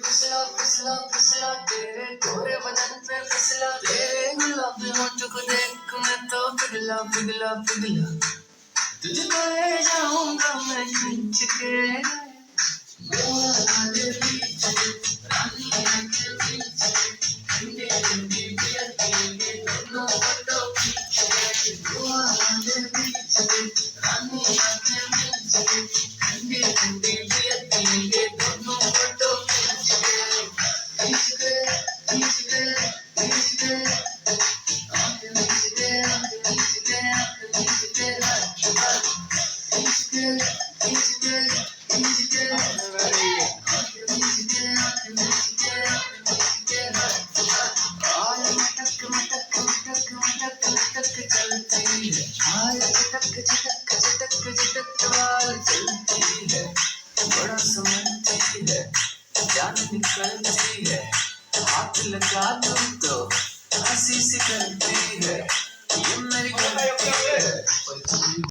फिसला फिसला फिसला तेरे गोरे बदन पे फिसला, तेरे गुलाबी होंठ को देख मैं तो पिघला पिघला पिघला, तुझको ले जाऊंगा मैं खींच के गोवा वाले बीच पे, रानी के बीच पे, ठंडी ठंडी बियर पिएंगे दोनों फोटो खींच के गोवा वाले बीच पे, रानी के बीच पे, ठंडी ठंडी बियर पिएंगे दोनों फोटो खींच के खींच के खींच के खींच के आंखें खींच के आंखें खींच के आंखें खींच के खींच के खींच के खींच के आंखें खींच के आंखें खींच के आंखें खींच के आज मटक मटक मटक मटक मटक चलती है, आज झटक झटक झटक झटक वाल चलती है, बड़ा समझती है जान निकलती है, हाथ लगा दूं तो हंसी सी करती है।